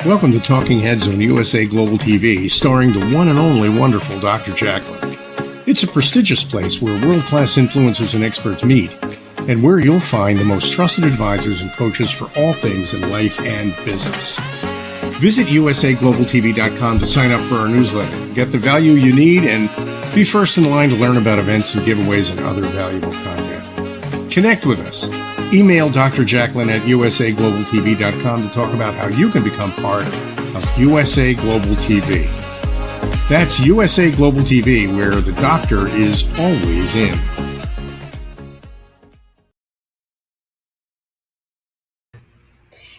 Welcome to Talking Heads on USA Global TV, starring the one and only wonderful Dr. Jacalyn. It's a prestigious place where world-class influencers and experts meet, and where you'll find the most trusted advisors and coaches for all things in life and business. Visit usaglobaltv.com to sign up for our newsletter, get the value you need, and be first in line to learn about events and giveaways and other valuable content. Connect with us. Email Dr. Jacalyn at usaglobaltv.com to talk about how you can become part of USA Global TV. That's USA Global TV, where the doctor is always in.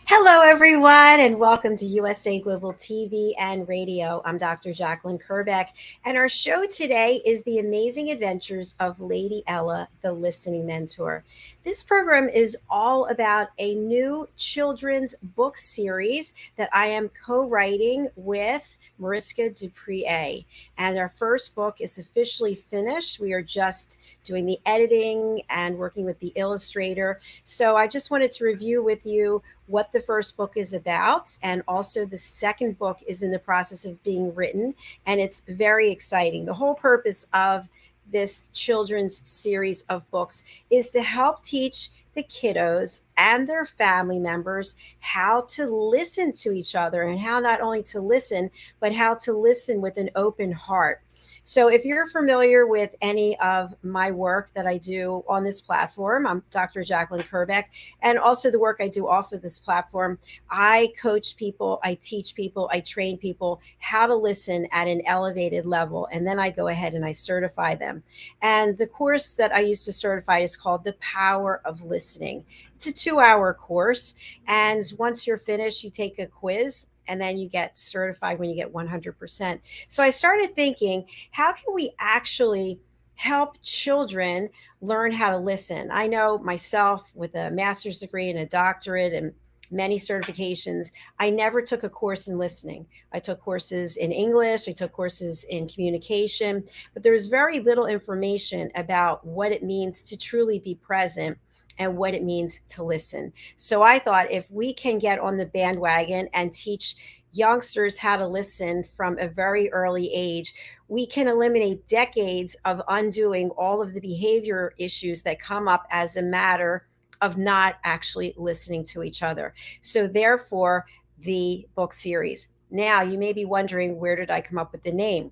Hello, everyone, and welcome to USA Global TV and Radio. I'm Dr. Jacalyn Kerbeck, and our show today is The Amazing Adventures of Lady Ella, the Listening Mentor. This program is all about a new children's book series that I am co-writing with Mariska Dupree. And our first book is officially finished. We are just doing the editing and working with the illustrator. So I just wanted to review with you what the first book is about, and also the second book is in the process of being written, and it's very exciting. The whole purpose of this children's series of books is to help teach the kiddos and their family members how to listen to each other, and how not only to listen, but how to listen with an open heart. So if you're familiar with any of my work that I do on this platform, I'm Dr. Jacalyn Kerbeck, and also the work I do off of this platform, I coach people, I teach people, I train people how to listen at an elevated level, and then I go ahead and I certify them. And the course that I used to certify is called The Power of Listening. It's a 2-hour course, and once you're finished, you take a quiz, and then you get certified when you get 100%. So I started thinking, how can we actually help children learn how to listen? I know myself, with a master's degree and a doctorate and many certifications, I never took a course in listening. I took courses in English, I took courses in communication, but there was very little information about what it means to truly be present and what it means to listen. So I thought, if we can get on the bandwagon and teach youngsters how to listen from a very early age, we can eliminate decades of undoing all of the behavior issues that come up as a matter of not actually listening to each other. So therefore, the book series. Now, you may be wondering, where did I come up with the name?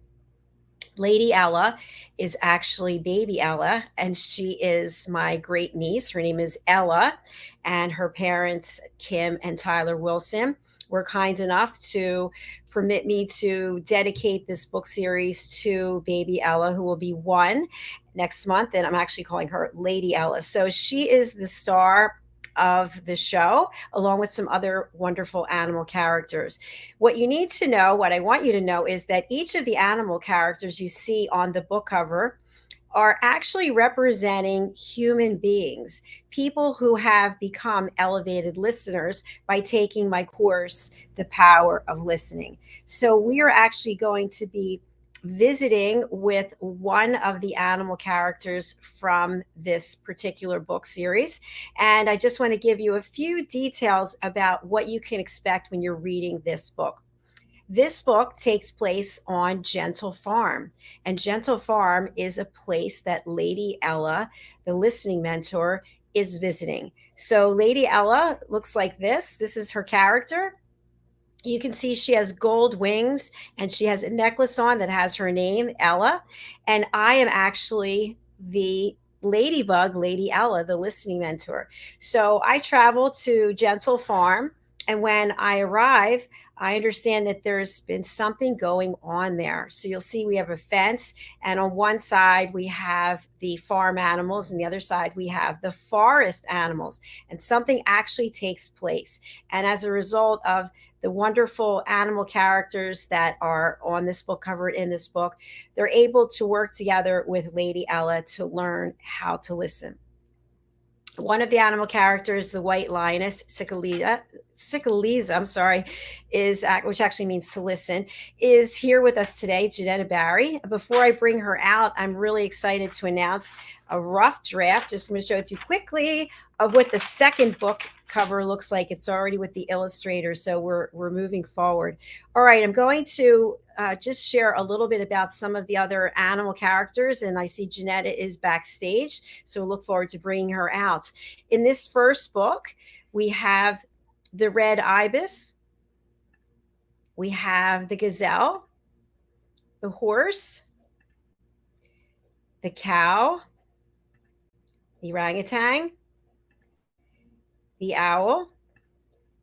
Lady Ella is actually baby Ella, and she is my great niece. Her name is Ella, and her parents, Kim and Tyler Wilson, were kind enough to permit me to dedicate this book series to baby Ella, who will be 1 next month, and I'm actually calling her Lady Ella. So she is the star of the show, along with some other wonderful animal characters. What you need to know, what I want you to know, is that each of the animal characters you see on the book cover are actually representing human beings, people who have become elevated listeners by taking my course, The Power of Listening. So we are actually going to be visiting with one of the animal characters from this particular book series. And I just want to give you a few details about what you can expect when you're reading this book. This book takes place on Gentle Farm, and Gentle Farm is a place that Lady Ella, the listening mentor, is visiting. So Lady Ella looks like this. This is her character. You can see she has gold wings, and she has a necklace on that has her name, Ella. And I am actually the ladybug, Lady Ella, the listening mentor. So I travel to Gentle Farm, and when I arrive, I understand that there's been something going on there. So you'll see we have a fence, and on one side we have the farm animals, and the other side we have the forest animals, and something actually takes place. And as a result of the wonderful animal characters that are on this book, covered in this book, they're able to work together with Lady Ella to learn how to listen. One of the animal characters, the white lioness, Sikiliza, which actually means to listen, is here with us today, JenettaBarry. Before I bring her out, I'm really excited to announce a rough draft, just going to show it to you quickly, of what the second book cover looks like. It's already with the illustrator, so we're moving forward. All right, I'm going to just share a little bit about some of the other animal characters, and I see Jenetta is backstage, so look forward to bringing her out. In this first book, we have the red ibis, we have the gazelle, the horse, the cow, the orangutan, the owl,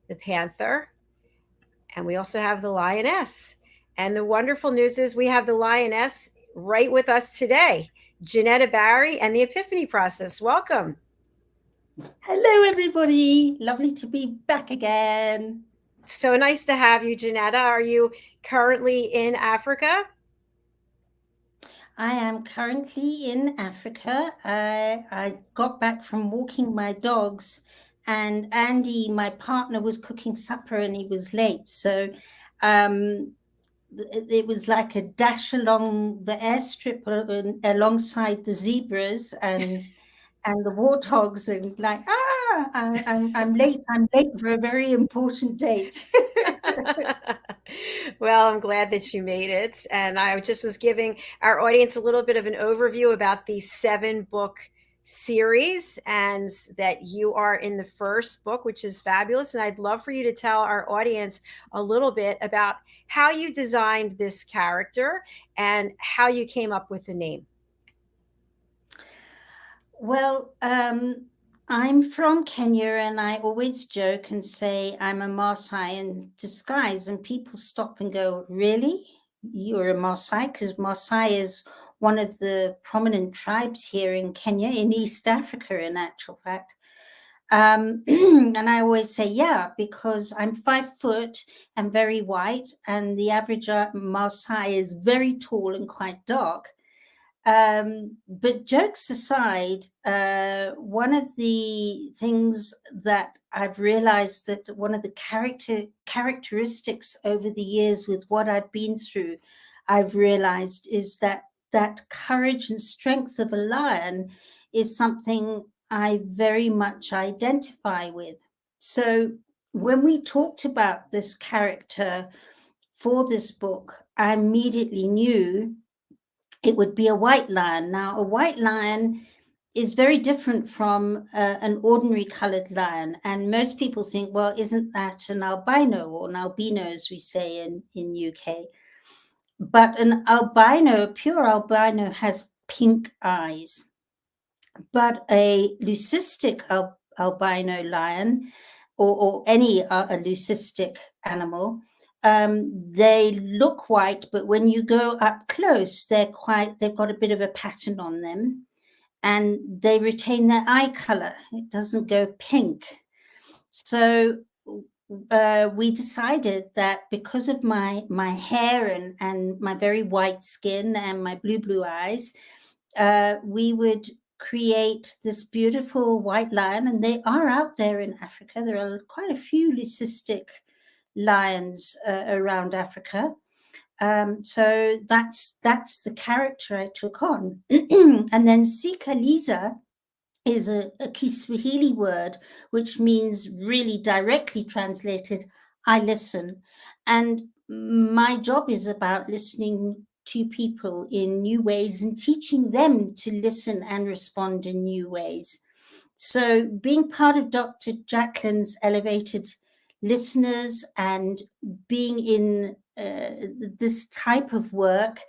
the panther, and we also have the lioness. And the wonderful news is we have the lioness right with us today, JenettaBarry and the Epiphany Process. Welcome. Hello, everybody. Lovely to be back again. So nice to have you, Jenetta. Are you currently in Africa? I am currently in Africa. I got back from walking my dogs, and Andy, my partner, was cooking supper and he was late. So it was like a dash along the airstrip alongside the zebras and the warthogs, and like, I'm late. I'm late for a very important date. Well, I'm glad that you made it. And I just was giving our audience a little bit of an overview about the 7-book series, and that you are in the first book, which is fabulous. And I'd love for you to tell our audience a little bit about how you designed this character and how you came up with the name. Well, I'm from Kenya, and I always joke and say I'm a Maasai in disguise, and people stop and go, "Really? You're a Maasai?" Because Maasai is one of the prominent tribes here in Kenya, in East Africa, in actual fact. And I always say, yeah, because I'm 5 foot and very white, and the average Maasai is very tall and quite dark. But jokes aside, one of the things that I've realized, that one of the characteristics over the years with what I've been through, I've realized is that courage and strength of a lion is something I very much identify with. So when we talked about this character for this book, I immediately knew it would be a white lion. Now, a white lion is very different from an ordinary colored lion. And most people think, well, isn't that an albino, or an albino, as we say in UK? But an albino, a pure albino, has pink eyes. But a leucistic albino lion, or any a leucistic animal, they look white, but when you go up close, they've got a bit of a pattern on them, and they retain their eye color. It doesn't go pink. So we decided that because of my hair and my very white skin and my blue eyes, we would create this beautiful white lion, and they are out there in Africa. There are quite a few leucistic lions around Africa. So that's the character I took on. And then Sikiliza is a Kiswahili word, which means, really directly translated, I listen. And my job is about listening to people in new ways and teaching them to listen and respond in new ways. So being part of Dr. Jacalyn's Elevated Listeners and being in this type of work,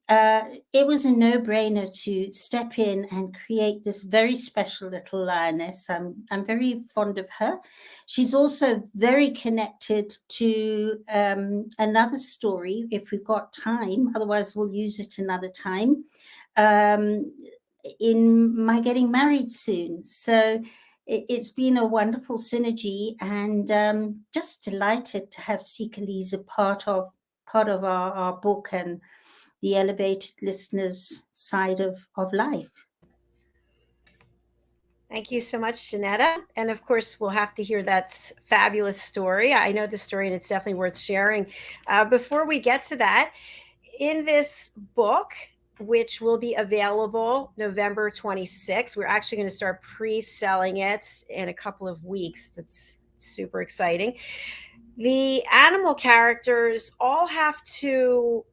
it was a no-brainer to step in and create this very special little lioness. I'm very fond of her. She's also very connected to another story, if we've got time. Otherwise, we'll use it another time. In my getting married soon. So it's been a wonderful synergy, and just delighted to have Sikiliza part of our book and the Elevated Listeners side of life. Thank you so much, Jenetta. And of course, we'll have to hear that fabulous story. I know the story, and it's definitely worth sharing. Before we get to that, in this book, which will be available November 26th. We're actually going to start pre-selling it in a couple of weeks. That's super exciting. The animal characters all have to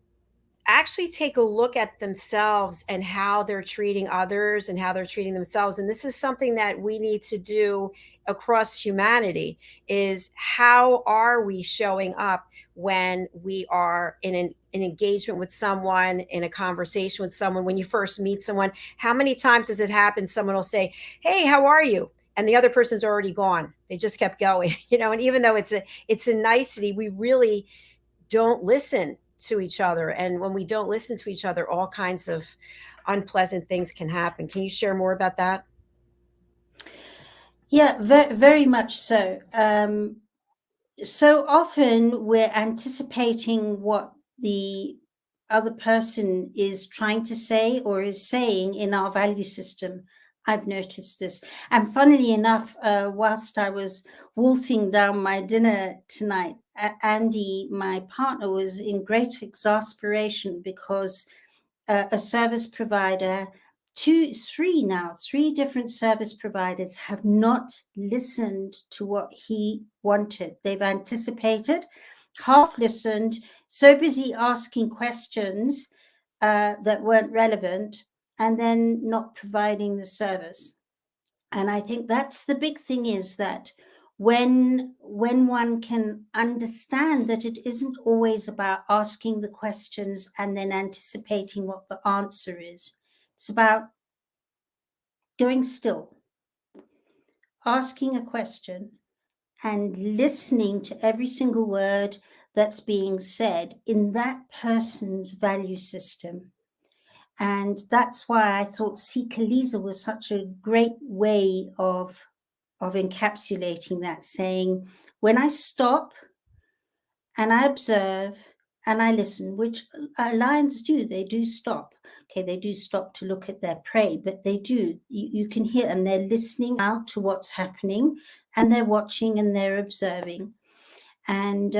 actually take a look at themselves and how they're treating others and how they're treating themselves. And this is something that we need to do across humanity, is how are we showing up when we are in an engagement with someone, in a conversation with someone, when you first meet someone. How many times does it happen someone will say, hey, how are you? And the other person's already gone. They just kept going, and even though it's a nicety, we really don't listen to each other. And when we don't listen to each other, all kinds of unpleasant things can happen. Can you share more about that? Yeah, very much so. So often we're anticipating what the other person is trying to say or is saying in our value system. I've noticed this. And funnily enough, whilst I was wolfing down my dinner tonight, Andy, my partner, was in great exasperation because a service provider, three different service providers have not listened to what he wanted. They've anticipated, half listened, so busy asking questions that weren't relevant, and then not providing the service. And I think that's the big thing, is that when one can understand that it isn't always about asking the questions and then anticipating what the answer is. It's about going still, asking a question, and listening to every single word that's being said in that person's value system. And that's why I thought Sikiliza was such a great way of encapsulating that, saying, when I stop and I observe and I listen, which lions do, they do stop. Okay, they do stop to look at their prey, but they do. You can hear, and they're listening out to what's happening, and they're watching and they're observing. And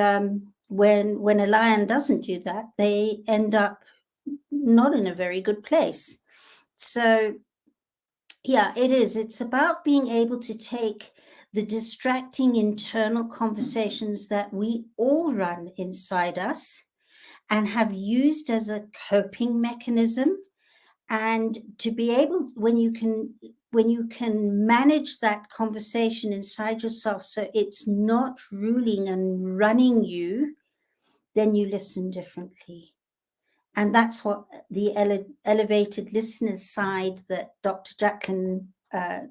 when a lion doesn't do that, they end up not in a very good place. So yeah, it is. It's about being able to take the distracting internal conversations that we all run inside us and have used as a coping mechanism, and to be able, when you can manage that conversation inside yourself so it's not ruling and running you, then you listen differently. And that's what the elevated listeners side that Dr. Jacalyn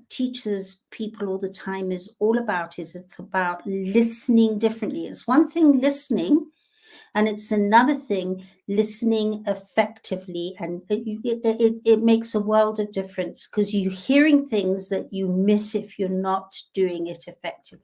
teaches people all the time is all about. Is it's about listening differently. It's one thing listening, and it's another thing listening effectively. And it makes a world of difference, because you're hearing things that you miss if you're not doing it effectively.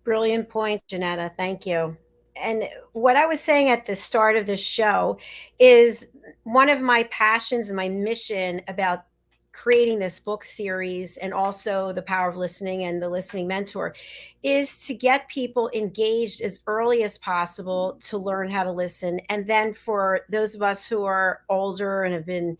Brilliant point, Jenetta. Thank you. And what I was saying at the start of the show is one of my passions and my mission about creating this book series, and also the Power of Listening and the Listening Mentor, is to get people engaged as early as possible to learn how to listen. And then for those of us who are older and have been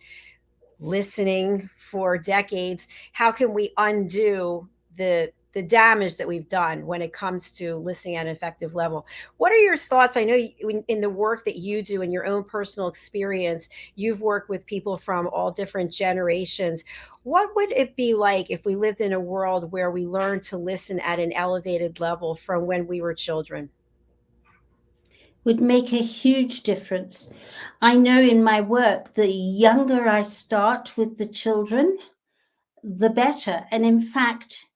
listening for decades, how can we undo the damage that we've done when it comes to listening at an effective level? What are your thoughts? I know in the work that you do, in your own personal experience, you've worked with people from all different generations. What would it be like if we lived in a world where we learned to listen at an elevated level from when we were children? Would make a huge difference. I know in my work, the younger I start with the children, the better. And in fact,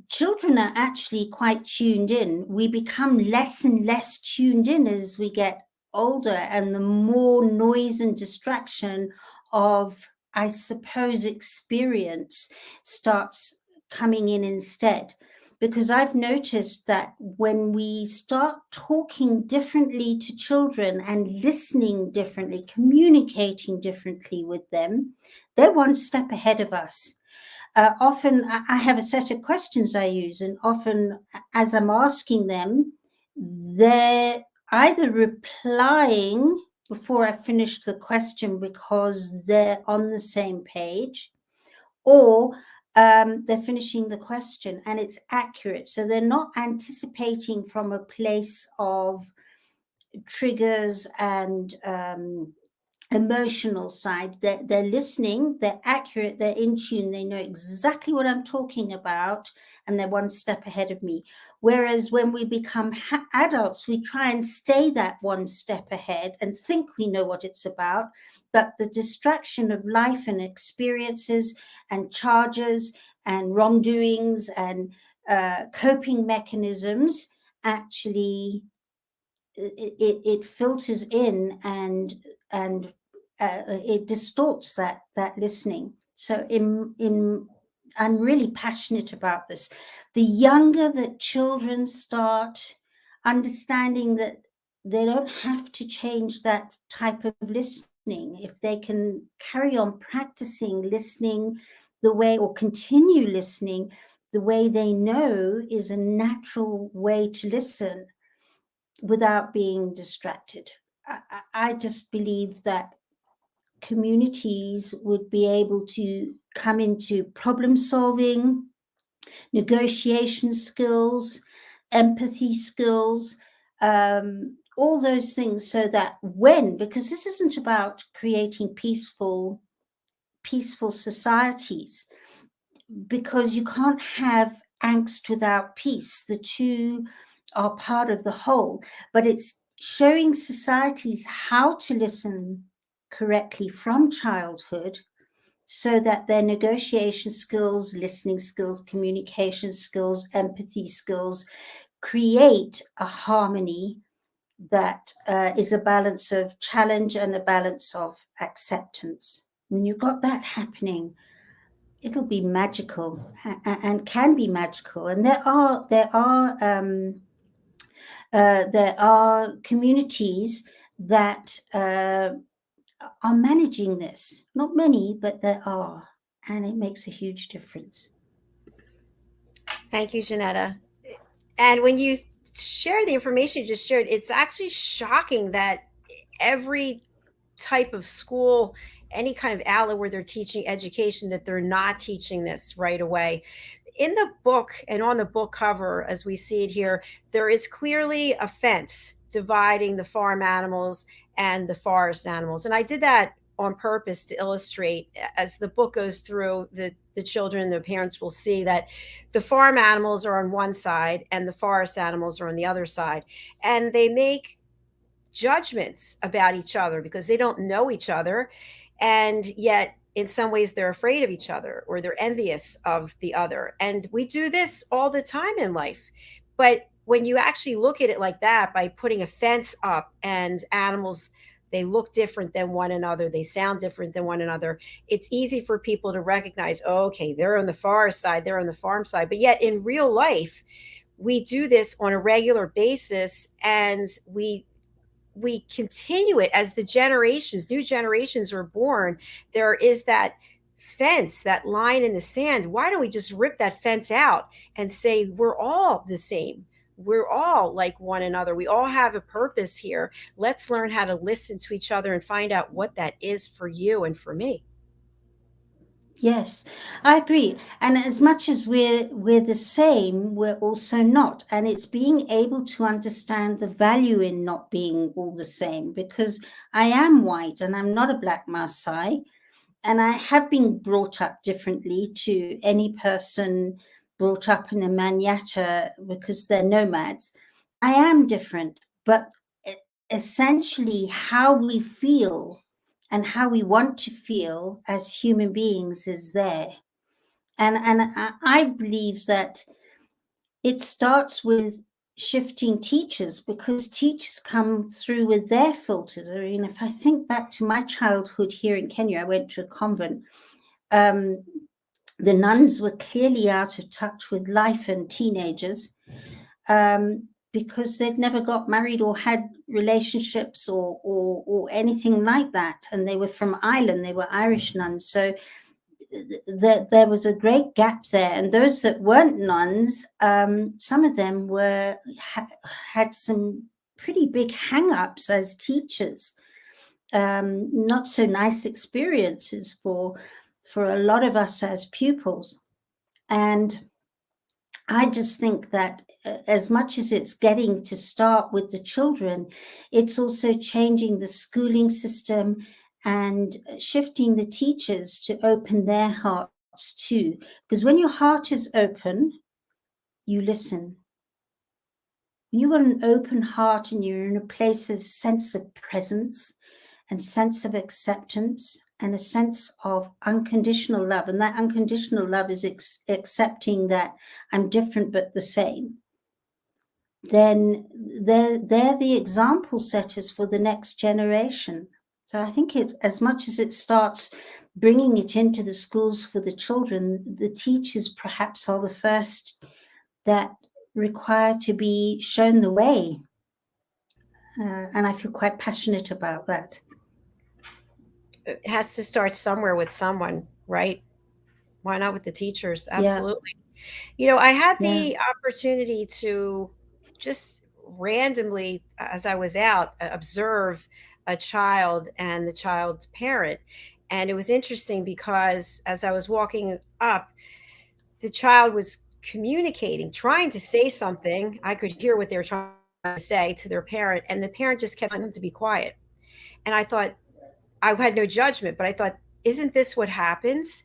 children are actually quite tuned in. We become less and less tuned in as we get older, and the more noise and distraction of, I suppose, experience starts coming in instead. Because I've noticed that when we start talking differently to children and listening differently, communicating differently with them, they're one step ahead of us. Often I have a set of questions I use, and often as I'm asking them, they're either replying before I finish the question because they're on the same page, or they're finishing the question and it's accurate. So they're not anticipating from a place of triggers and emotional side. They're listening, they're accurate, they're in tune, they know exactly what I'm talking about, and they're one step ahead of me. Whereas when we become adults, we try and stay that one step ahead and think we know what it's about, but the distraction of life and experiences and charges and wrongdoings and coping mechanisms actually it filters in and it distorts that listening. So I'm really passionate about this. The younger that children start understanding that they don't have to change that type of listening, if they can carry on practicing listening the way, or continue listening the way they know is a natural way to listen without being distracted. I just believe that communities would be able to come into problem solving, negotiation skills, empathy skills, all those things, so that because this isn't about creating peaceful societies, because you can't have angst without peace. The two are part of the whole, but it's showing societies how to listen correctly from childhood, so that their negotiation skills, listening skills, communication skills, empathy skills create a harmony that is a balance of challenge and a balance of acceptance. When you've got that happening, it'll be magical and can be magical. And there are communities that are managing this. Not many, but there are, and it makes a huge difference. Thank you, Jenetta. And when you share the information you just shared, it's actually shocking that every type of school, any kind of outlet where they're teaching education, that they're not teaching this right away. In the book and on the book cover, as we see it here, there is clearly a fence dividing the farm animals and the forest animals. And I did that on purpose to illustrate, as the book goes through, the children and their parents will see that the farm animals are on one side and the forest animals are on the other side. And they make judgments about each other because they don't know each other. And yet, in some ways, they're afraid of each other, or they're envious of the other. And we do this all the time in life. But when you actually look at it like that, by putting a fence up, and animals, they look different than one another, they sound different than one another, it's easy for people to recognize, oh, okay, they're on the forest side, they're on the farm side. But yet in real life, we do this on a regular basis, and we continue it as the new generations are born. There is that fence, that line in the sand. Why don't we just rip that fence out and say we're all the same? We're all like one another. We all have a purpose here. Let's learn how to listen to each other and find out what that is for you and for me. Yes, I agree. And as much as we're the same, we're also not. And it's being able to understand the value in not being all the same, because I am white and I'm not a black Maasai. And I have been brought up differently to any person brought up in a manyatta, because they're nomads. I am different, but essentially how we feel and how we want to feel as human beings is there. And I believe that it starts with shifting teachers, because teachers come through with their filters. I mean, if I think back to my childhood here in Kenya, I went to a convent. The nuns were clearly out of touch with life and teenagers, because they'd never got married or had relationships or anything like that. And they were from Ireland, they were Irish nuns. So there was a great gap there. And those that weren't nuns, some of them had some pretty big hang-ups as teachers. not so nice experiences for a lot of us as pupils. And I just think that as much as it's getting to start with the children, it's also changing the schooling system and shifting the teachers to open their hearts too. Because when your heart is open, you listen. When you've got an open heart and you're in a place of sense of presence and sense of acceptance and a sense of unconditional love, and that unconditional love is accepting that I'm different but the same, then they're the example setters for the next generation. So I think it, as much as it starts bringing it into the schools for the children, the teachers perhaps are the first that require to be shown the way. And I feel quite passionate about that. It has to start somewhere with someone, right? Why not with the teachers? Absolutely. You know, I had the opportunity to just randomly, as I was out, observe a child and the child's parent. And it was interesting because as I was walking up, the child was communicating, trying to say something. I could hear what they were trying to say to their parent, and the parent just kept telling them to be quiet. And I thought, I had no judgment, but I thought, isn't this what happens?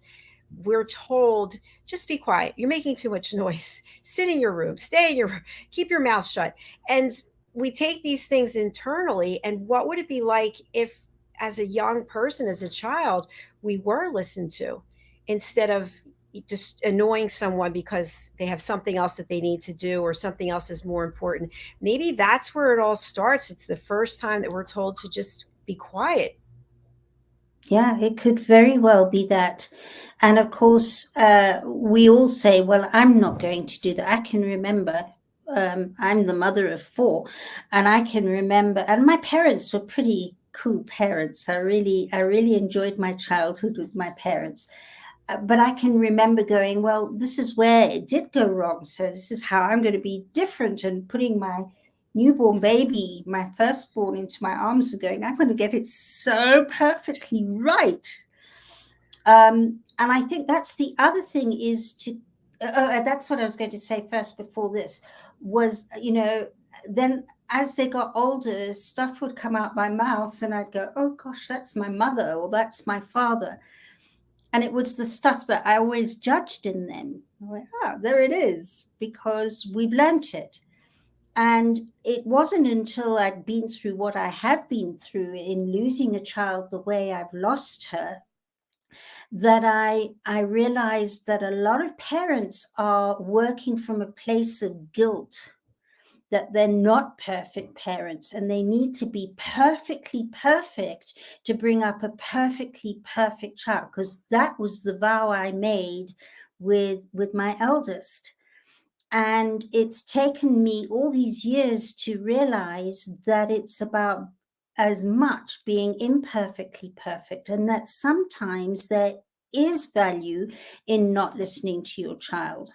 We're told, just be quiet. You're making too much noise. Sit in your room, stay in your room, keep your mouth shut. And we take these things internally. And what would it be like if, as a young person, as a child, we were listened to instead of just annoying someone because they have something else that they need to do or something else is more important? Maybe that's where it all starts. It's the first time that we're told to just be quiet. Yeah, it could very well be that. And of course, we all say, well, I'm not going to do that. I can remember, I'm the mother of 4, and I can remember, and my parents were pretty cool parents. I really enjoyed my childhood with my parents. But I can remember going, well, this is where it did go wrong. So this is how I'm going to be different, and putting my newborn baby, my firstborn, into my arms and going, I'm going to get it so perfectly right. And I think that's the other thing is to, that's what I was going to say first before this was, you know, then as they got older, stuff would come out my mouth and I'd go, oh gosh, that's my mother or that's my father. And it was the stuff that I always judged in them. I went, there it is, because we've learnt it. And it wasn't until I'd been through what I have been through in losing a child the way I've lost her that I realized that a lot of parents are working from a place of guilt, that they're not perfect parents and they need to be perfectly perfect to bring up a perfectly perfect child, because that was the vow I made with my eldest. And it's taken me all these years to realize that it's about as much being imperfectly perfect, and that sometimes there is value in not listening to your child.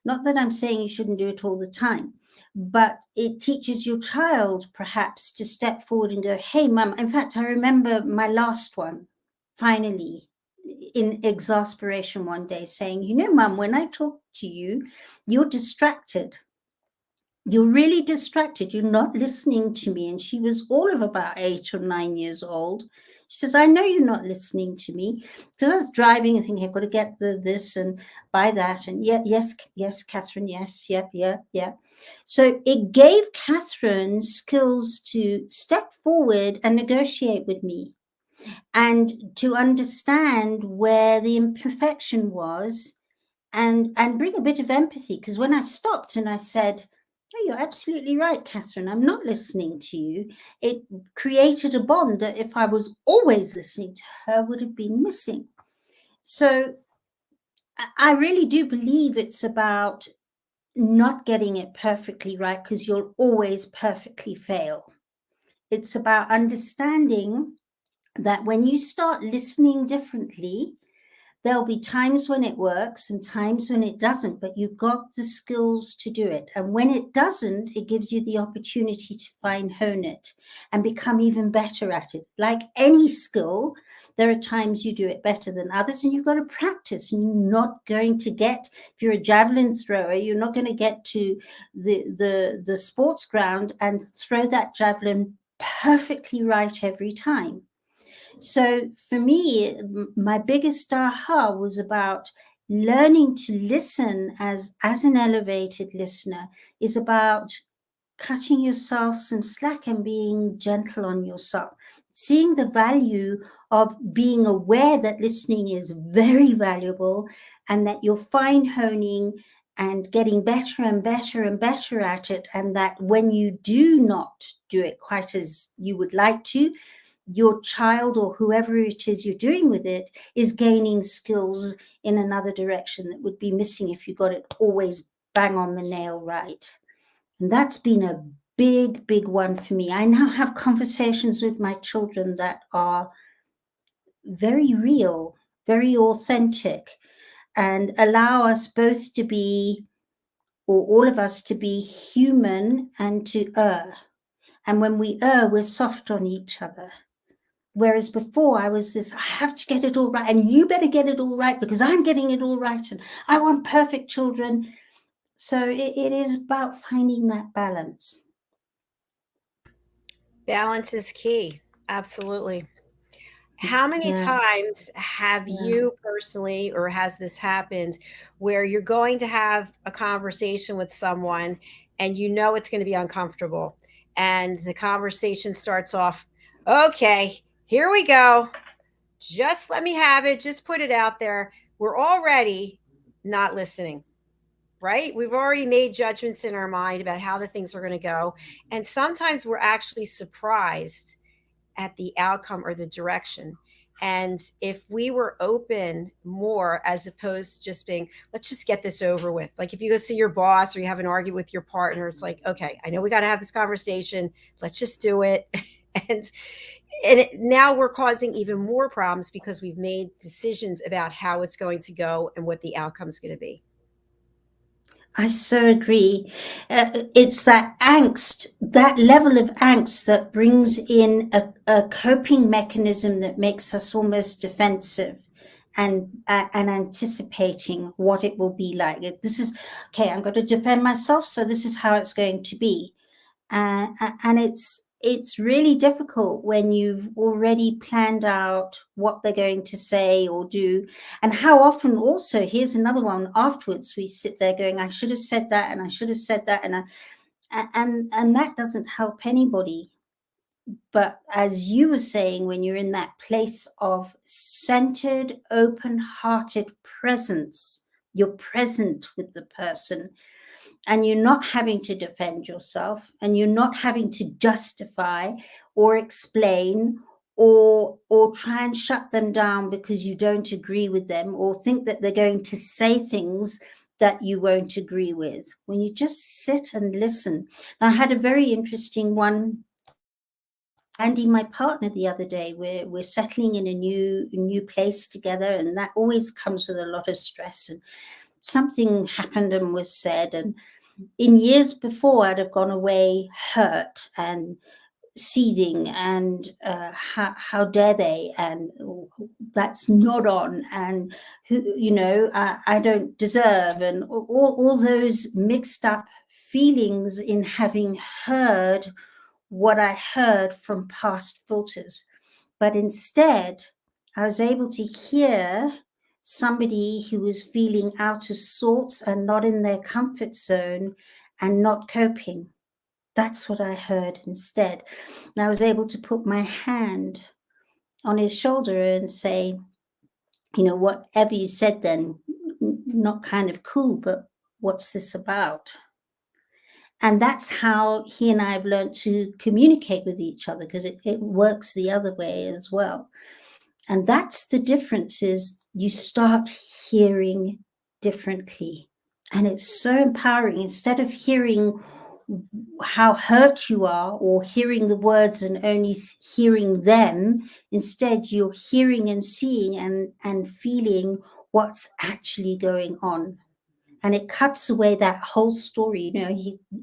Not that I'm saying you shouldn't do it all the time, but it teaches your child perhaps to step forward and go, hey, Mum. In fact, I remember my last one finally in exasperation one day saying, you know, Mum, when I talk to you, you're distracted. You're really distracted. You're not listening to me. And she was all of about 8 or 9 years old. She says, I know you're not listening to me. Because I was driving and thinking, I've got to get this and buy that. And yes, Catherine, yes, yeah. So it gave Catherine skills to step forward and negotiate with me and to understand where the imperfection was and bring a bit of empathy. Because when I stopped and I said, oh, you're absolutely right, Catherine, I'm not listening to you, it created a bond that if I was always listening to her would have been missing. So I really do believe it's about not getting it perfectly right, because you'll always perfectly fail. It's about understanding that when you start listening differently, there'll be times when it works and times when it doesn't, but you've got the skills to do it. And when it doesn't, it gives you the opportunity to hone it and become even better at it. Like any skill, there are times you do it better than others, and you've got to practice. And you're not going to get, if you're a javelin thrower, you're not going to get to the sports ground and throw that javelin perfectly right every time. So for me, my biggest aha was about learning to listen as an elevated listener is about cutting yourself some slack and being gentle on yourself, seeing the value of being aware that listening is very valuable and that you're fine honing and getting better and better and better at it. And that when you do not do it quite as you would like to, your child or whoever it is you're doing with it is gaining skills in another direction that would be missing if you got it always bang on the nail right. And that's been a big, big one for me. I now have conversations with my children that are very real, very authentic, and allow us both to be, or all of us to be human and to err. And when we err, we're soft on each other. Whereas before I was this, I have to get it all right, and you better get it all right because I'm getting it all right, and I want perfect children. So it is about finding that balance. Balance is key. Absolutely. How many times have you personally, or has this happened, where you're going to have a conversation with someone and you know it's going to be uncomfortable, and the conversation starts off, okay, here we go. Just let me have it. Just put it out there. We're already not listening, right? We've already made judgments in our mind about how the things are going to go. And sometimes we're actually surprised at the outcome or the direction. And if we were open more, as opposed to just being, let's just get this over with. Like if you go see your boss or you have an argument with your partner, it's like, okay, I know we got to have this conversation. Let's just do it. And now we're causing even more problems because we've made decisions about how it's going to go and what the outcome is going to be. I so agree. It's that angst, that level of angst that brings in a coping mechanism that makes us almost defensive and anticipating what it will be like. This is, okay, I'm going to defend myself, so this is how it's going to be. And it's really difficult when you've already planned out what they're going to say or do. And how often also, here's another one, afterwards we sit there going, I should have said that, and I should have said that, and that doesn't help anybody. But as you were saying, when you're in that place of centered, open-hearted presence, you're present with the person, and you're not having to defend yourself, and you're not having to justify or explain or try and shut them down because you don't agree with them or think that they're going to say things that you won't agree with. When you just sit and listen. I had a very interesting one, Andy, my partner, the other day. We're settling in a new place together, and that always comes with a lot of stress. And something happened and was said, and in years before, I'd have gone away hurt and seething and how dare they, and that's not on, and who, I don't deserve, and all those mixed up feelings in having heard what I heard from past filters. But instead, I was able to hear somebody who was feeling out of sorts and not in their comfort zone and not coping. That's what I heard instead. And I was able to put my hand on his shoulder and say, whatever you said then, not kind of cool, but what's this about? And that's how he and I have learned to communicate with each other, because it works the other way as well. And that's the difference, is you start hearing differently. And it's so empowering. Instead of hearing how hurt you are, or hearing the words and only hearing them. Instead, you're hearing and seeing and feeling what's actually going on. And it cuts away that whole story.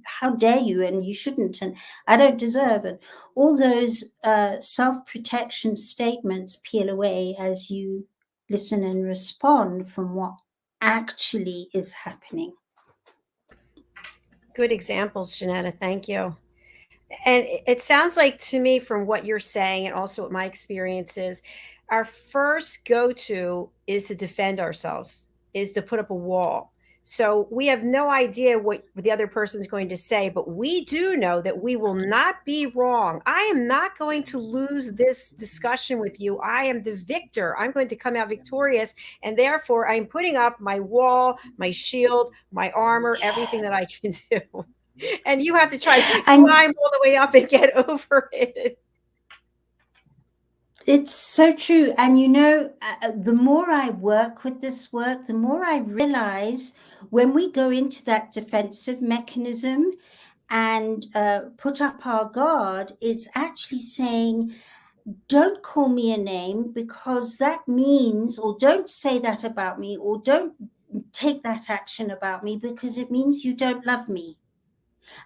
How dare you, and you shouldn't, and I don't deserve it. All those self-protection statements peel away as you listen and respond from what actually is happening. Good examples, Jenetta. Thank you. And it sounds like to me, from what you're saying and also what my experience is, our first go-to is to defend ourselves, is to put up a wall. So we have no idea what the other person is going to say, but we do know that we will not be wrong. I am not going to lose this discussion with you. I am the victor. I'm going to come out victorious. And therefore, I'm putting up my wall, my shield, my armor, everything that I can do. And you have to try to climb all the way up and get over it. It's so true. And the more I work with this work, the more I realize when we go into that defensive mechanism and put up our guard, it's actually saying, don't call me a name, because that means, or don't say that about me, or don't take that action about me, because it means you don't love me.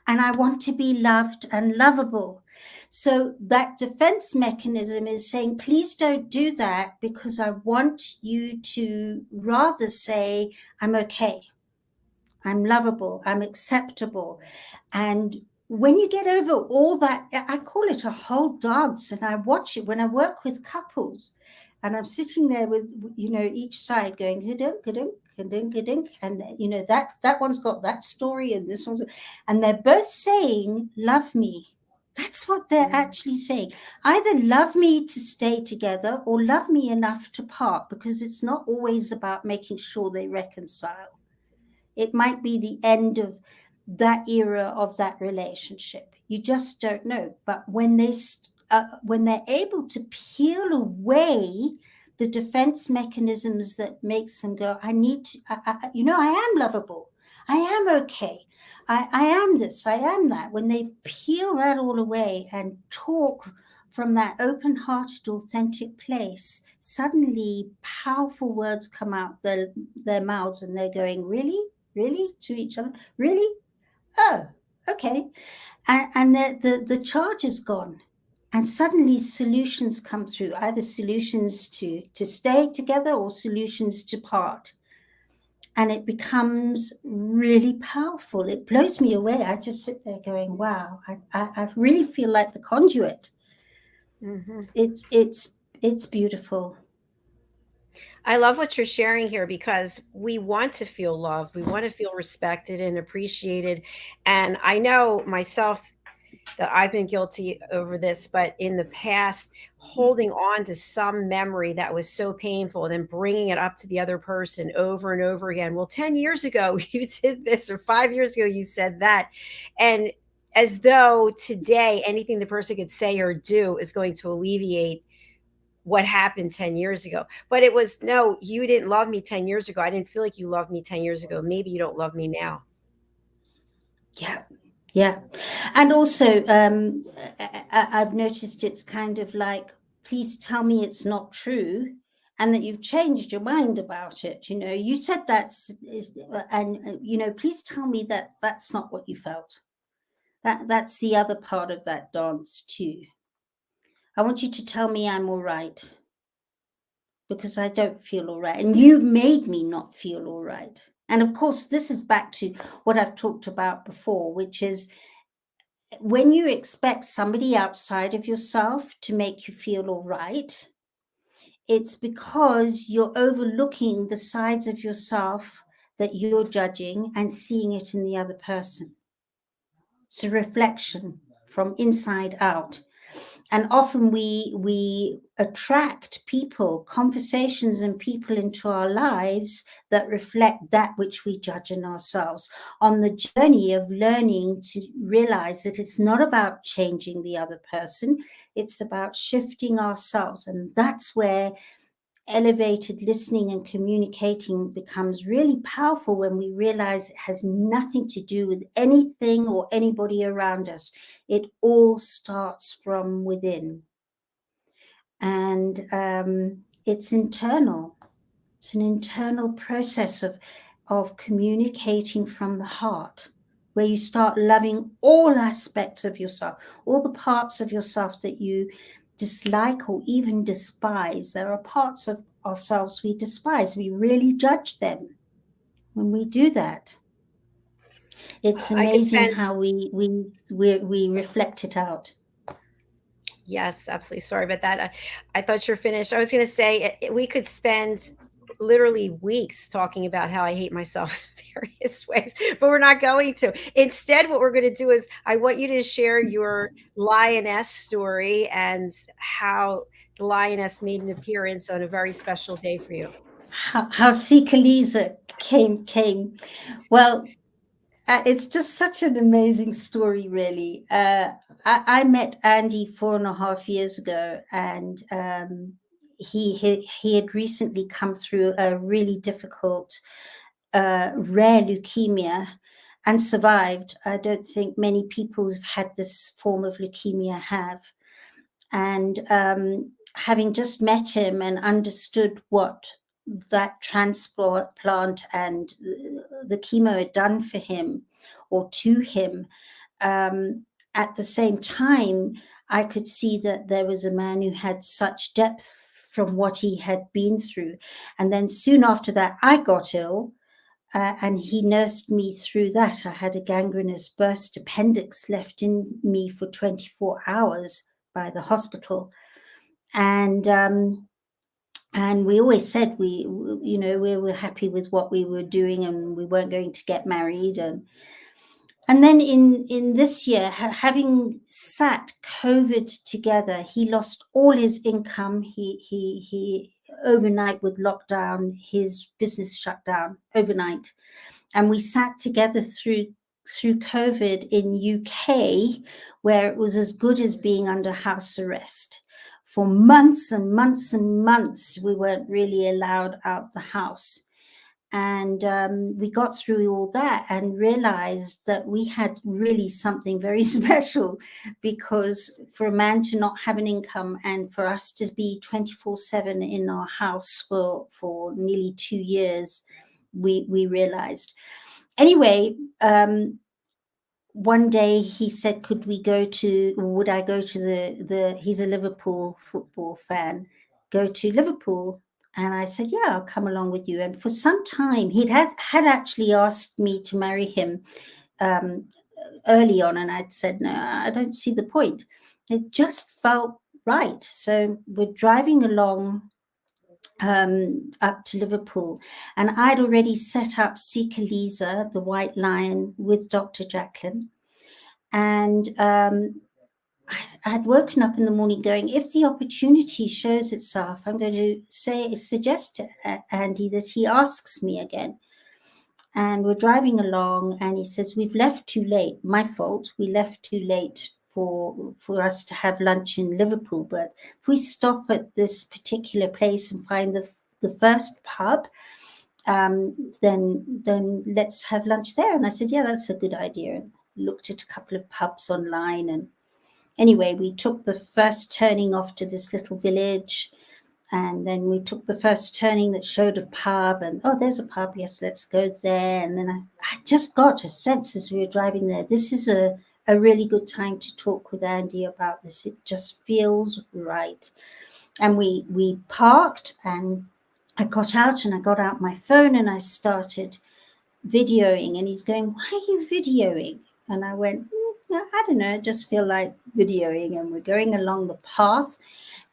And I want to be loved and lovable. So that defense mechanism is saying, please don't do that, because I want you to rather say, I'm okay, I'm lovable, I'm acceptable. And when you get over all that, I call it a whole dance, and I watch it when I work with couples, and I'm sitting there with, each side going, ga-dunk, ga-dunk, ga-dunk, ga-dunk, and that one's got that story, and this one's, and they're both saying, love me. That's what they're actually saying. Either love me to stay together or love me enough to part, because it's not always about making sure they reconcile. It might be the end of that era of that relationship. You just don't know. But when they're able to peel away the defense mechanisms that makes them go, I am lovable, I am okay, I am this, I am that. When they peel that all away and talk from that open-hearted, authentic place, suddenly powerful words come out their mouths, and they're going, really to each other, really? Oh, okay. And the charge is gone, and suddenly solutions come through, either solutions to stay together or solutions to part. And it becomes really powerful. It blows me away. I just sit there going, wow, I really feel like the conduit. Mm-hmm. It's beautiful. I love what you're sharing here, because we want to feel loved. We want to feel respected and appreciated. And I know myself that I've been guilty over this, but in the past, holding on to some memory that was so painful and then bringing it up to the other person over and over again. Well, 10 years ago, you did this, or 5 years ago, you said that. And as though today, anything the person could say or do is going to alleviate what happened 10 years ago. But it was, no, you didn't love me 10 years ago. I didn't feel like you loved me 10 years ago. Maybe you don't love me now. Yeah. And also, I've noticed it's kind of like, please tell me it's not true, and that you've changed your mind about it. You said that, and please tell me that that's not what you felt. That's the other part of that dance too. I want you to tell me I'm all right, because I don't feel all right, and you've made me not feel all right. And of course, this is back to what I've talked about before, which is when you expect somebody outside of yourself to make you feel all right, it's because you're overlooking the sides of yourself that you're judging and seeing it in the other person. It's a reflection from inside out. And often we attract people, conversations, and people into our lives that reflect that which we judge in ourselves, on the journey of learning to realize that it's not about changing the other person, it's about shifting ourselves. And that's where elevated listening and communicating becomes really powerful when we realize it has nothing to do with anything or anybody around us. It all starts from within. And it's internal. It's an internal process of communicating from the heart, where you start loving all aspects of yourself, all the parts of yourself that you dislike or even despise. There are parts of ourselves we despise. We really judge them when we do that. It's amazing how we reflect it out. Yes, absolutely. Sorry about that. I thought you're finished. I was going to say we could spend literally weeks talking about how I hate myself in various ways, but we're not going to. Instead, what we're going to do is I want you to share your lioness story and how the lioness made an appearance on a very special day for you. How Sikiliza came. Well, it's just such an amazing story, really. I met Andy 4.5 years ago, and he had recently come through a really difficult, rare leukemia and survived. I don't think many people who've had this form of leukemia have. And having just met him and understood what that transplant and the chemo had done for him or to him, at the same time, I could see that there was a man who had such depth from what he had been through. And then soon after that, I got ill. And he nursed me through that. I had a gangrenous burst appendix left in me for 24 hours by the hospital. And we always said we were happy with what we were doing, and we weren't going to get married. And then in this year, having sat COVID together, he lost all his income. He overnight with lockdown, his business shut down overnight. And we sat together through COVID in UK, where it was as good as being under house arrest. For months and months and months, we weren't really allowed out the house. And we got through all that and realized that we had really something very special, because for a man to not have an income and for us to be 24/7 in our house for nearly 2 years, we realized. Anyway, one day he said, would I go to he's a Liverpool football fan, go to Liverpool? And I said, yeah, I'll come along with you. And for some time, he had actually asked me to marry him early on. And I'd said, no, I don't see the point. It just felt right. So we're driving along up to Liverpool. And I'd already set up Sikiliza, the White Lion, with Dr. Jacalyn. And I'd woken up in the morning going, if the opportunity shows itself, I'm going to suggest to Andy that he asks me again. And we're driving along and he says, we've left too late. My fault. We left too late for us to have lunch in Liverpool. But if we stop at this particular place and find the first pub, then let's have lunch there. And I said, yeah, that's a good idea. And looked at a couple of pubs online, and anyway, we took the first turning off to this little village, and then we took the first turning that showed a pub, and there's a pub, yes, let's go there. And then I just got a sense as we were driving there, this is a really good time to talk with Andy about this. It just feels right. And we parked, and I got out, and I got out my phone, and I started videoing. And he's going, why are you videoing? And I went, I don't know, I just feel like videoing. And we're going along the path.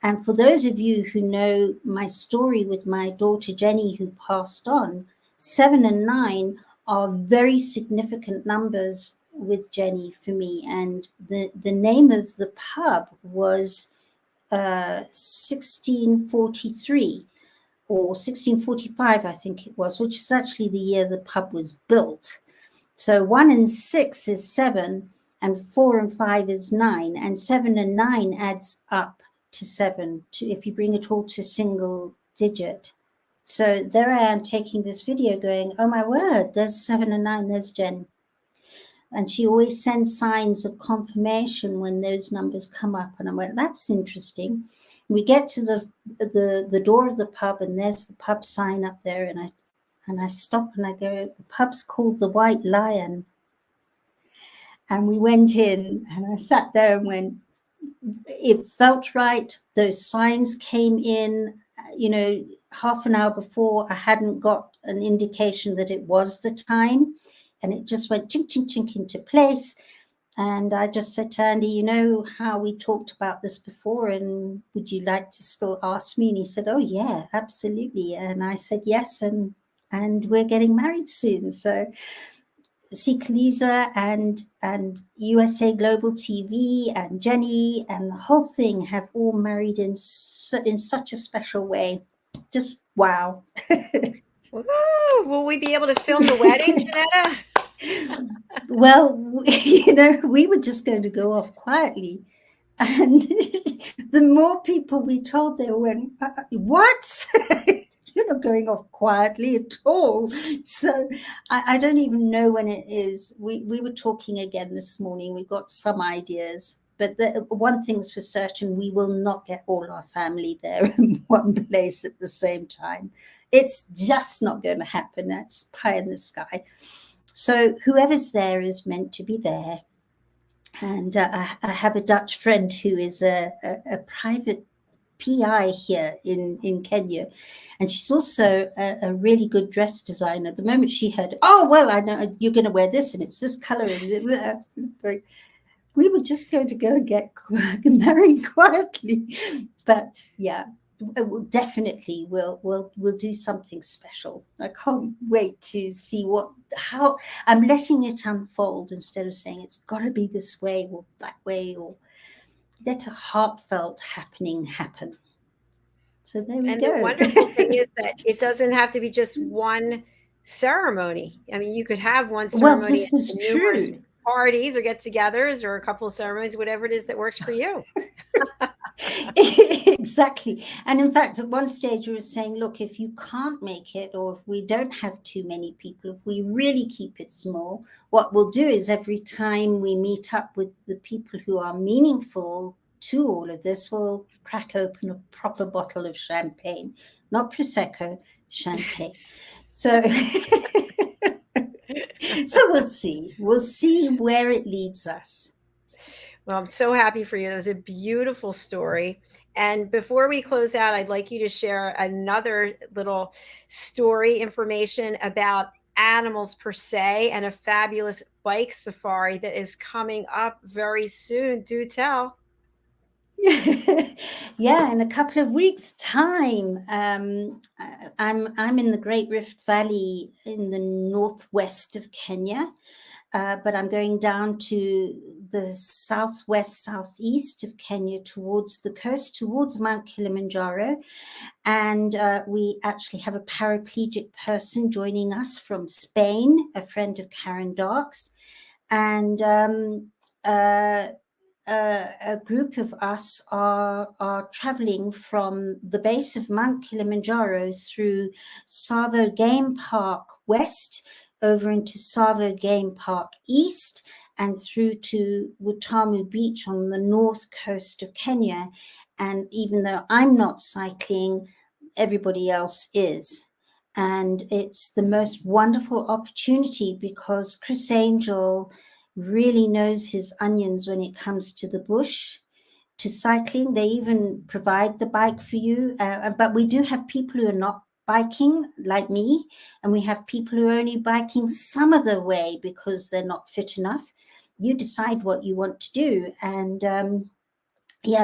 And for those of you who know my story with my daughter Jenny, who passed on, 7 and 9 are very significant numbers with Jenny for me. And the name of the pub was 1643 or 1645, I think it was, which is actually the year the pub was built. So 1 and 6 is 7, and 4 and 5 is 9, and 7 and 9 adds up to 7. If you bring it all to a single digit. So there I am taking this video going, oh my word, there's 7 and 9, there's Jen. And she always sends signs of confirmation when those numbers come up. And I went, that's interesting. We get to the door of the pub, and there's the pub sign up there. And I stop and I go, the pub's called the White Lion. And we went in, and I sat there and went, it felt right. Those signs came in, half an hour before. I hadn't got an indication that it was the time. And it just went chink, chink, chink into place. And I just said to Andy, you know how we talked about this before, and would you like to still ask me? And he said, oh, yeah, absolutely. And I said, yes, and we're getting married soon. So Sikiliza and USA Global TV and Jenny and the whole thing have all married in such a special way. Just wow. Woo! Will we be able to film the wedding, Jenetta? Well, we were just going to go off quietly. And the more people we told, they went, what? You're not going off quietly at all. So I don't even know when it is. We were talking again this morning. We've got some ideas. But one thing's for certain, we will not get all our family there in one place at the same time. It's just not going to happen. That's pie in the sky. So whoever's there is meant to be there. And I have a Dutch friend who is a private PI here in Kenya. And she's also a really good dress designer. The moment she heard, oh, well, I know you're going to wear this and it's this color. And we were just going to go and get married quietly. But yeah. Definitely we'll do something special. I can't wait to see how I'm letting it unfold instead of saying it's got to be this way or that way, or let a heartfelt happening happen. So there we go. And the wonderful thing is that it doesn't have to be just one ceremony. I mean, you could have one ceremony. Well, this is true. Parties or get-togethers or a couple of ceremonies, whatever it is that works for you. Exactly. And in fact, at one stage we were saying, look, if you can't make it, or if we don't have too many people, if we really keep it small, what we'll do is every time we meet up with the people who are meaningful to all of this, we'll crack open a proper bottle of champagne, not Prosecco, champagne. So we'll see. We'll see where it leads us. Well, I'm so happy for you. That was a beautiful story. And before we close out, I'd like you to share another little story information about animals per se and a fabulous bike safari that is coming up very soon. Do tell. Yeah, in a couple of weeks' time. I'm in the Great Rift Valley in the northwest of Kenya. But I'm going down to the southwest, southeast of Kenya towards the coast, towards Mount Kilimanjaro. And we actually have a paraplegic person joining us from Spain, a friend of Karen Dark's. And a group of us are traveling from the base of Mount Kilimanjaro through Tsavo Game Park West, over into Tsavo Game Park East, and through to Watamu Beach on the north coast of Kenya. And even though I'm not cycling, everybody else is. And it's the most wonderful opportunity because Chris Angel really knows his onions when it comes to the bush, to cycling. They even provide the bike for you. But we do have people who are not biking like me, and we have people who are only biking some of the way because they're not fit enough. You decide what you want to do. And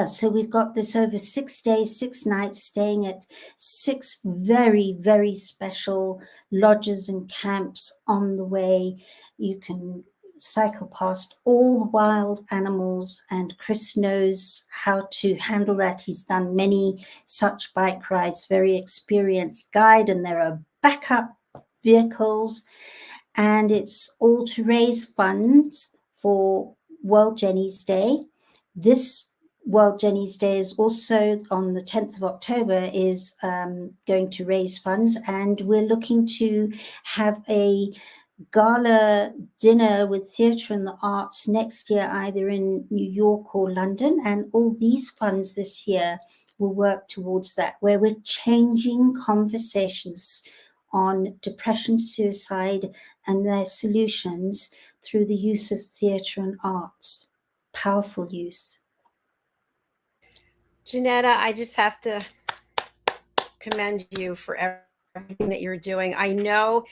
so we've got this over 6 days, 6 nights, staying at 6 very, very special lodges and camps on the way. You can cycle past all the wild animals, and Chris knows how to handle that. He's done many such bike rides, very experienced guide, and there are backup vehicles, and it's all to raise funds for World Jenny's Day. This World Jenny's Day is also on the 10th of October, is going to raise funds, and we're looking to have a gala dinner with theatre and the arts next year, either in New York or London. And all these funds this year will work towards that, where we're changing conversations on depression, suicide, and their solutions through the use of theatre and arts. Powerful use. Jenetta, I just have to commend you for everything that you're doing. I know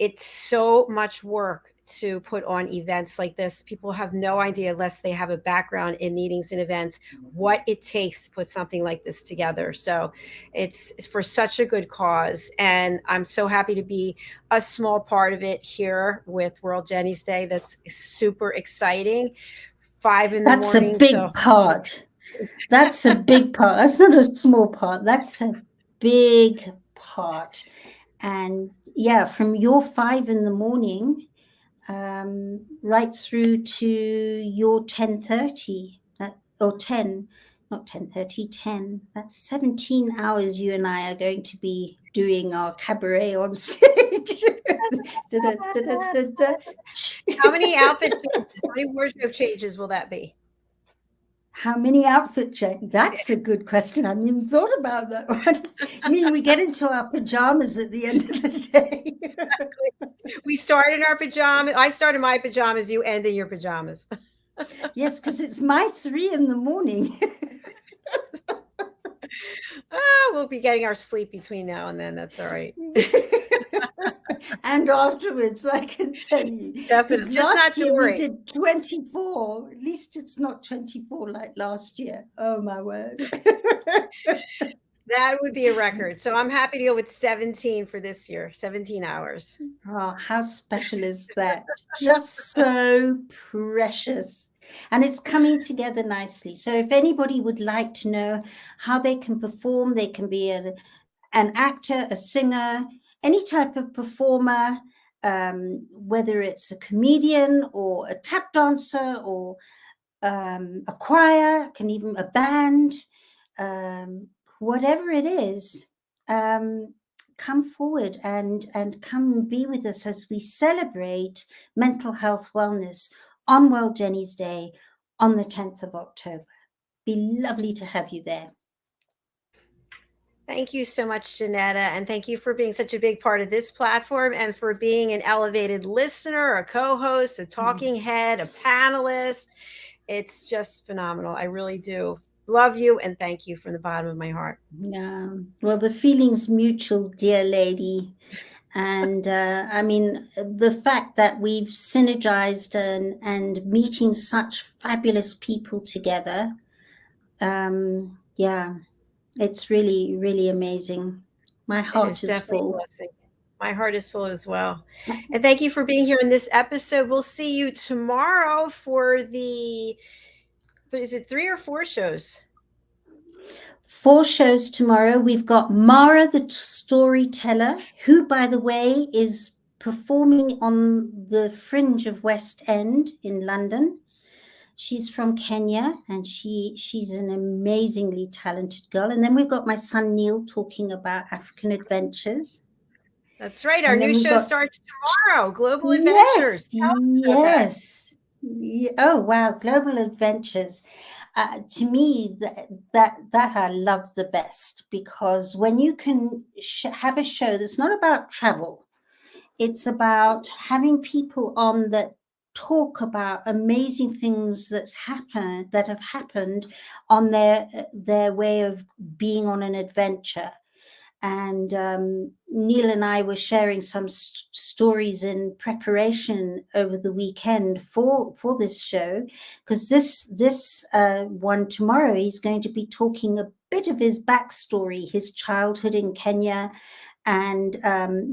it's so much work to put on events like this. People have no idea, unless they have a background in meetings and events, what it takes to put something like this together. So it's for such a good cause. And I'm so happy to be a small part of it here with World Jenny's Day. That's super exciting. 5 in the That's morning. a big part. That's a big part. That's not a small part. That's a big part. And yeah, from your 5 in the morning right through to your 10:30, or 10, not 10:30, 10. That's 17 hours you and I are going to be doing our cabaret on stage. How many outfit changes, how many wardrobe changes will that be? How many outfit changes? That's a good question. I hadn't even thought about that one. I mean, we get into our pajamas at the end of the day. Exactly. We start in our pajamas. I start in my pajamas. You end in your pajamas. Yes, because it's my 3 in the morning. We'll be getting our sleep between now and then. That's all right. And afterwards, I can tell you. Definitely. Just not to worry. We did 24. At least it's not 24 like last year. Oh, my word. That would be a record. So I'm happy to go with 17 for this year, 17 hours. Oh, how special is that? Just so precious. And it's coming together nicely. So if anybody would like to know how they can perform, they can be an actor, a singer, any type of performer, whether it's a comedian or a tap dancer or a choir, can even a band, whatever it is, come forward and come and be with us as we celebrate mental health wellness on World Jenny's Day on the 10th of October. Be lovely to have you there. Thank you so much, Jenetta, and thank you for being such a big part of this platform and for being an elevated listener, a co-host, a talking head, a panelist. It's just phenomenal. I really do love you and thank you from the bottom of my heart. Yeah, well, the feeling's mutual, dear lady. And I mean, the fact that we've synergized and meeting such fabulous people together, yeah, it's really, really amazing. My heart is full. My heart is full as well. And thank you for being here in this episode. We'll see you tomorrow for is it 3 or 4 shows? 4 shows tomorrow. We've got Mara the storyteller, who, by the way, is performing on the Fringe of West End in London. She's from Kenya, and she's an amazingly talented girl. And then we've got my son Neil talking about African adventures. That's right. Our new show starts tomorrow, Global Adventures. Yes. Oh, wow. Global Adventures. To me, that I love the best, because when you can have a show that's not about travel, it's about having people on that talk about amazing things that have happened on their way of being on an adventure. And Neil and I were sharing some stories in preparation over the weekend for this show, because this one tomorrow, he's going to be talking a bit of his backstory, his childhood in Kenya, and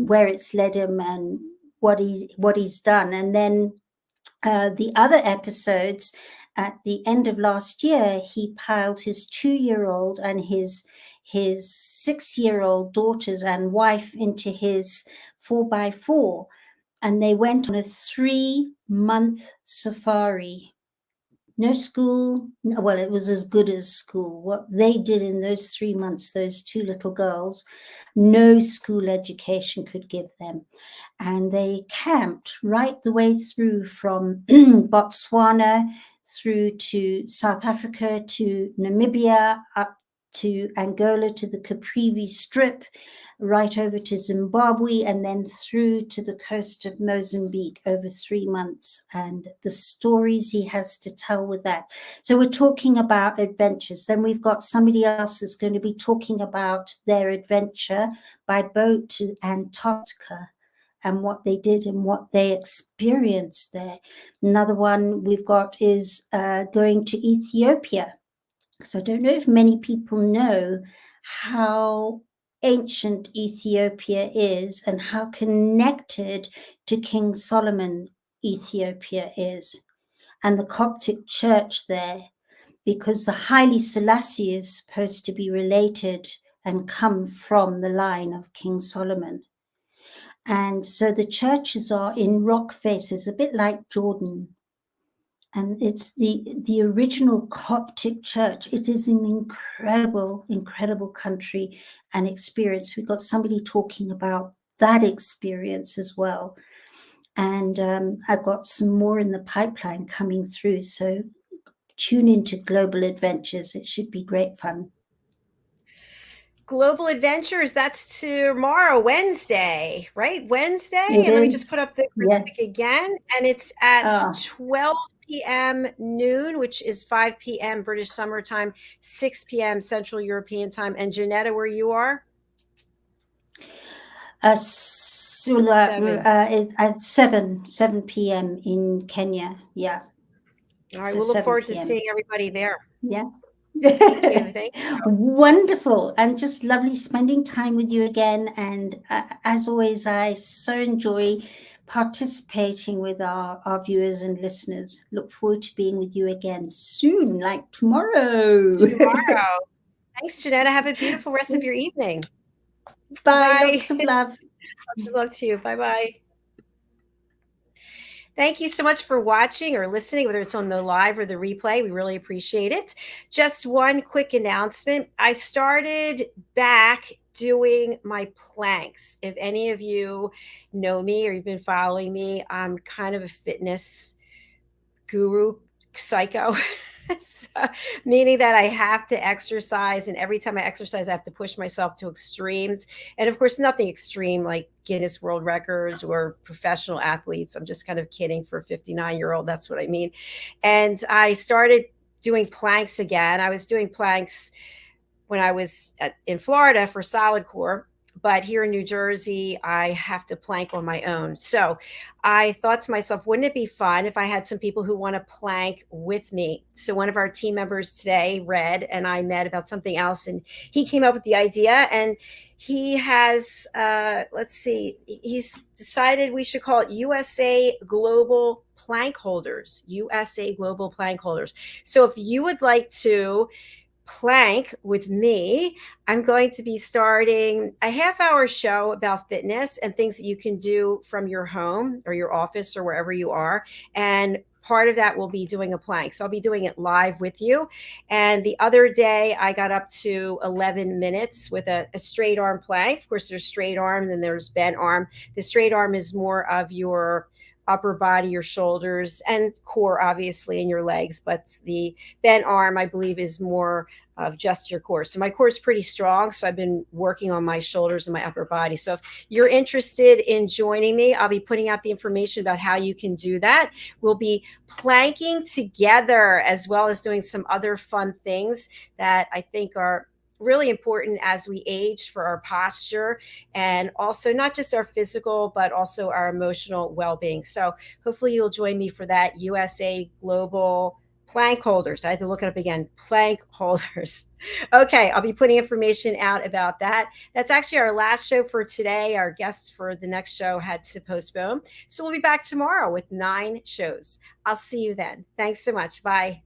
where it's led him and what he's done. And then the other episodes, at the end of last year, he piled his 2-year-old and his 6-year-old daughters and wife into his 4x4, and they went on a 3-month safari No school. Well, it was as good as school. What they did in those 3 months, those two little girls, no school education could give them. And they camped right the way through from Botswana through to South Africa, to Namibia, up to Angola, to the Caprivi Strip, right over to Zimbabwe, and then through to the coast of Mozambique over 3 months. And the stories he has to tell with that. So we're talking about adventures. Then we've got somebody else that's going to be talking about their adventure by boat to Antarctica and what they did and what they experienced there. Another one we've got is going to Ethiopia. So I don't know if many people know how ancient Ethiopia is and how connected to King Solomon Ethiopia is, and the Coptic church there, because the Haile Selassie is supposed to be related and come from the line of King Solomon. And so the churches are in rock faces, a bit like Jordan. And it's the original Coptic church. It is an incredible, incredible country and experience. We've got somebody talking about that experience as well. And I've got some more in the pipeline coming through. So tune into Global Adventures. It should be great fun. Global Adventures, that's tomorrow, Wednesday, right? Wednesday. It And let me is. just put up the Yes. graphic again. And it's at 12 p.m. noon, which is 5 p.m. British Summer Time, 6 p.m. Central European Time. And Jenetta, where you are? At 7 p.m. in Kenya. Yeah. All right. We'll look forward to seeing everybody there. Yeah. Thank you. Wonderful, and just lovely spending time with you again. And as always, I so enjoy participating with our viewers and listeners. Look forward to being with you again soon, like tomorrow. Thanks, Jenetta. Have a beautiful rest of your evening. Bye. Lots of love. Lots of love to you. Bye-bye. Thank you so much for watching or listening, whether it's on the live or the replay. We really appreciate it. Just one quick announcement. I started back doing my planks. If any of you know me or you've been following me, I'm kind of a fitness guru, psycho. So, meaning that I have to exercise, and every time I exercise, I have to push myself to extremes. And of course, nothing extreme like Guinness World Records or professional athletes. I'm just kind of kidding for a 59-year-old. That's what I mean. And I started doing planks again. I was doing planks when I was in Florida for Solid Core. But here in New Jersey, I have to plank on my own. So I thought to myself, wouldn't it be fun if I had some people who want to plank with me? So one of our team members today, Red, and I met about something else, and he came up with the idea. And he has, he's decided we should call it USA Global Plank Holders, USA Global Plank Holders. So if you would like to plank with me, I'm going to be starting a half-hour show about fitness and things that you can do from your home or your office or wherever you are. And part of that will be doing a plank. So I'll be doing it live with you. And the other day I got up to 11 minutes with a straight arm plank. Of course, there's straight arm and then there's bent arm. The straight arm is more of your upper body, your shoulders, and core, obviously, and your legs. But the bent arm, I believe, is more of just your core. So my core is pretty strong. So I've been working on my shoulders and my upper body. So if you're interested in joining me, I'll be putting out the information about how you can do that. We'll be planking together as well as doing some other fun things that I think are really important as we age for our posture and also not just our physical, but also our emotional well-being. So hopefully you'll join me for that. USA Global Plank Holders. I had to look it up again. Plank Holders. Okay, I'll be putting information out about that. That's actually our last show for today. Our guests for the next show had to postpone. So we'll be back tomorrow with 9 shows. I'll see you then. Thanks so much. Bye.